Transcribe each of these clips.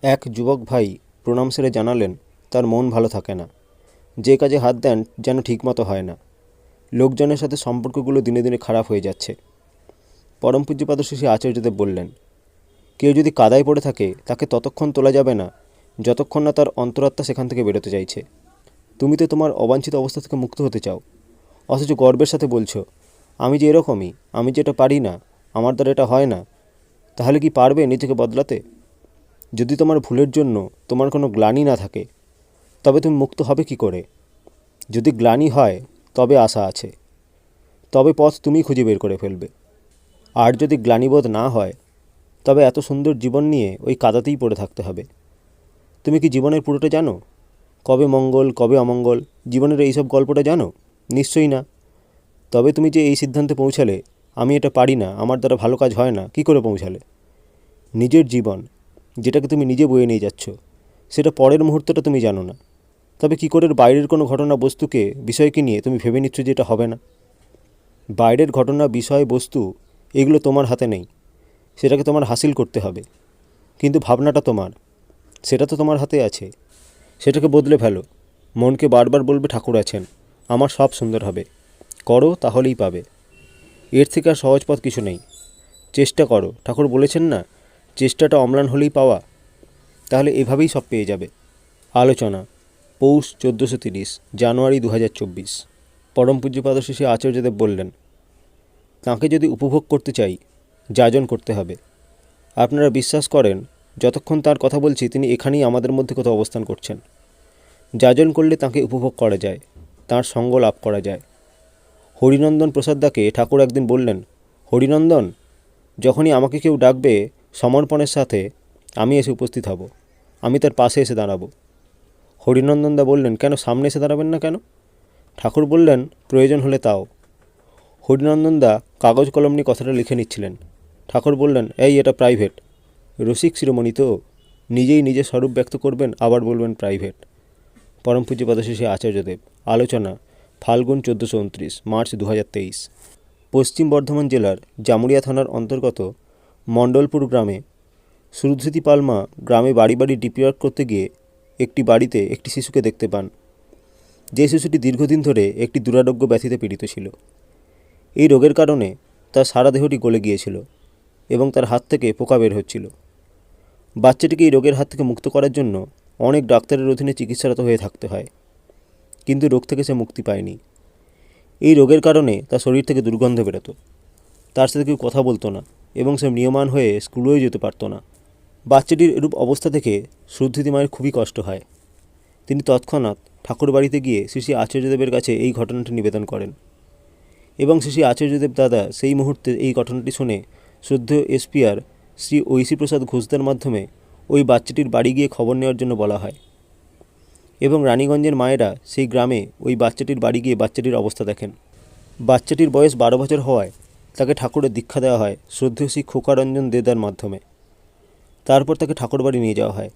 এক যুবক ভাই প্রণাম সেরে জানালেন তার মন ভালো থাকে না, যে কাজে হাত দেন যেন ঠিকমতো হয় না। লোকজনের সাথে সম্পর্কগুলো দিনে দিনে খারাপ হয়ে যাচ্ছে। পরম পূজ্যপাদ শ্রী আচার্যদেব বললেন, কেউ যদি কাদায় পড়ে থাকে তাকে ততক্ষণ তোলা যাবে না যতক্ষণ না তার অন্তরাত্মা সেখান থেকে বেরোতে চাইছে। তুমি তো তোমার অবাঞ্ছিত অবস্থা থেকে মুক্ত হতে চাও, অথচ গর্বের সাথে বলছো আমি যে এরকমই, আমি যে এটা পারি না, আমার দ্বারা এটা হয় না। তাহলে কি পারবে নিজেকে বদলাতে? যদি তোমার ভুলের জন্য তোমার কোনো গ্লানি না থাকে, তবে তুমি মুক্ত হবে কি করে? যদি গ্লানি হয় তবে আশা আছে, তবে পথ তুমি খুঁজে বের করে ফেলবে। আর যদি গ্লানিবোধ না হয়, তবে এত সুন্দর জীবন নিয়ে ওই কাদাতেই পড়ে থাকতে হবে। তুমি কি জীবনের পুরোটা জানো? কবে মঙ্গল কবে অমঙ্গল, জীবনের এইসব গল্পটা জানো? নিশ্চয়ই না। তবে তুমি যে এই সিদ্ধান্তে পৌঁছালে আমি এটা পারি না, আমার দ্বারা ভালো কাজ হয় না, কি করে পৌঁছালে? নিজের জীবন, যেটাকে তুমি নিজে বয়ে নিয়ে যাচ্ছ, সেটা পরের মুহূর্তটা তুমি জানো না। তবে কী করে বাইরের কোনো ঘটনা বস্তুকে বিষয়কে নিয়ে তুমি ভেবে নিচ্ছ যে এটা হবে না? বাইরের ঘটনা বিষয় বস্তু এগুলো তোমার হাতে নেই, সেটাকে তোমার হাসিল করতে হবে। কিন্তু ভাবনাটা তোমার, সেটা তো তোমার হাতে আছে। সেটাকে বদলে ফেলো। মনকে বারবার বলবে ঠাকুর আছেন, আমার সব সুন্দর হবে। করো, তাহলেই পাবে। এর থেকে আর সহজ পথ কিছু নেই। চেষ্টা করো, ঠাকুর বলেছেন না, চেষ্টাটা অম্লান হলেই পাওয়া। তাহলে এভাবেই সব পেয়ে যাবে। আলোচনা, পৌষ 1430, জানুয়ারি 2024। পরম পূজ্যপাদ শ্রী আচার্যদেব বললেন, তাঁকে যদি উপভোগ করতে চাই, যাজন করতে হবে। আপনারা বিশ্বাস করেন যতক্ষণ তার কথা বলছি তিনি এখানেই আমাদের মধ্যে কোথাও অবস্থান করছেন। যাজন করলে তাঁকে উপভোগ করা যায়, তাঁর সঙ্গ লাভ করা যায়। হরিনন্দন প্রসাদদাকে ঠাকুর একদিন বললেন, হরিনন্দন, যখনই আমাকে কেউ ডাকবে সমর্পণের সাথে আমি এসে উপস্থিত হব, আমি তার পাশে এসে দাঁড়াবো। হরিনন্দনদা বললেন, কেন সামনে এসে দাঁড়াবেন না কেন? ঠাকুর বললেন, প্রয়োজন হলে তাও। হরিনন্দনদা কাগজ কলম নিয়ে কথাটা লিখে নিচ্ছিলেন। ঠাকুর বললেন, এই এটা প্রাইভেট। রসিক শিরোমণি তো, নিজেই নিজের স্বরূপ ব্যক্ত করবেন, আবার বলবেন প্রাইভেট। পরম পূজ্যপাদ শ্রী আচার্যদেব। আলোচনা, ফাল্গুন 1429, মার্চ 2023। পশ্চিম বর্ধমান জেলার জামুরিয়া থানার অন্তর্গত মণ্ডলপুর গ্রামে সুধৃতি পালমা গ্রামে বাড়ি বাড়ি ডিপিওয়ার্ক করতে গিয়ে একটি বাড়িতে একটি শিশুকে দেখতে পান, যে শিশুটি দীর্ঘদিন ধরে একটি দুরারোগ্য ব্যাধিতে পীড়িত ছিল। এই রোগের কারণে তার সারা দেহটি গলে গিয়েছিল এবং তার হাত থেকে পোকা বের হচ্ছিল। বাচ্চাটিকে এই রোগের হাত থেকে মুক্ত করার জন্য অনেক ডাক্তারের অধীনে চিকিৎসারত হয়ে থাকতে হয়, কিন্তু রোগ থেকে সে মুক্তি পায়নি। এই রোগের কারণে তার শরীর থেকে দুর্গন্ধ বেরোতো, তার সাথে কেউ কথা বলতো না এবং সে নিয়মান হয়ে স্কুলেও যেতে পারতো না। বাচ্চাটির এরূপ অবস্থা থেকে সুধৃতি মায়ের খুবই কষ্ট হয়। তিনি তৎক্ষণাৎ ঠাকুর বাড়িতে গিয়ে শ্রী আচার্যদেবের কাছে এই ঘটনাটি নিবেদন করেন এবং শ্রী আচার্যদেব দাদা সেই মুহূর্তে এই ঘটনাটি শুনে শ্রদ্ধেয় এসপিআর শ্রী ঐশী প্রসাদ ঘোষদার মাধ্যমে ওই বাচ্চাটির বাড়ি গিয়ে খবর নেওয়ার জন্য বলা হয় এবং রানীগঞ্জের মায়েরা সেই গ্রামে ওই বাচ্চাটির বাড়ি গিয়ে বাচ্চাটির অবস্থা দেখেন। বাচ্চাটির বয়স 12 বছর হওয়ায় তাকে ঠাকুরের দীক্ষা দেওয়া হয় শ্রদ্ধেয় শ্রী খোকারঞ্জন দেদার মাধ্যমে। তারপর তাকে ঠাকুর বাড়ি নিয়ে যাওয়া হয়।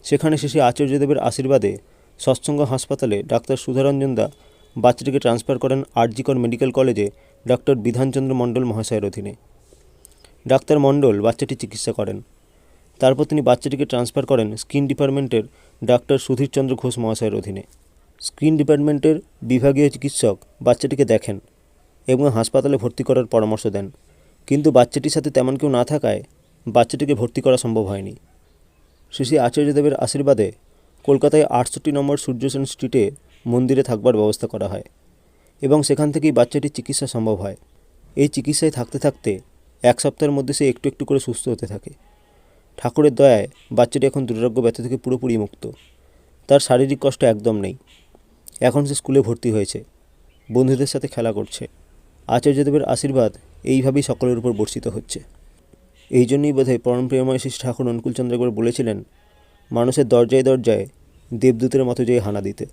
সেখানে শ্রী আচার্যদেবের আশীর্বাদে সৎসঙ্গ হাসপাতালে ডাক্তার সুধারঞ্জন দা বাচ্চাটিকে ট্রান্সফার করেন আরজিকর মেডিকেল কলেজে ডক্টর বিধানচন্দ্র মণ্ডল মহাশয়ের অধীনে। ডাক্তার মণ্ডল বাচ্চাটি চিকিৎসা করেন। তারপর তিনি বাচ্চাটিকে ট্রান্সফার করেন স্কিন ডিপার্টমেন্টের ডাক্তার সুধীরচন্দ্র ঘোষ মহাশয়ের অধীনে। স্কিন ডিপার্টমেন্টের বিভাগীয় চিকিৎসক বাচ্চাটিকে দেখেন এবং হাসপাতালে ভর্তি করার পরামর্শ দেন, কিন্তু বাচ্চাটির সাথে তেমন কেউ না থাকায় বাচ্চাটিকে ভর্তি করা সম্ভব হয়নি। শ্রী আচার্যদেবের আশীর্বাদে কলকাতায় 68 নম্বর সূর্যসেন স্ট্রিটে মন্দিরে থাকবার ব্যবস্থা করা হয় এবং সেখান থেকেই বাচ্চাটির চিকিৎসা সম্ভব হয়। এই চিকিৎসায় থাকতে থাকতে 1 সপ্তাহের মধ্যে সে একটু একটু করে সুস্থ হতে থাকে। ঠাকুরের দয়ায় বাচ্চাটি এখন দুরারোগ্য ব্যথা থেকে পুরোপুরি মুক্ত। তার শারীরিক কষ্ট একদম নেই। এখন সে স্কুলে ভর্তি হয়েছে, বন্ধুদের সাথে খেলা করছে। আচার্যদেবের আশীর্বাদ এইভাবেই সকলের উপর বর্ষিত হচ্ছে। এই জন্যই বোধহয় পরম প্রেমময় শ্রী ঠাকুর অনুকূলচন্দ্র একবার বলেছিলেন, মানুষের দরজায় দরজায় দেবদূতের মতো যেয়ে হানা দিতে।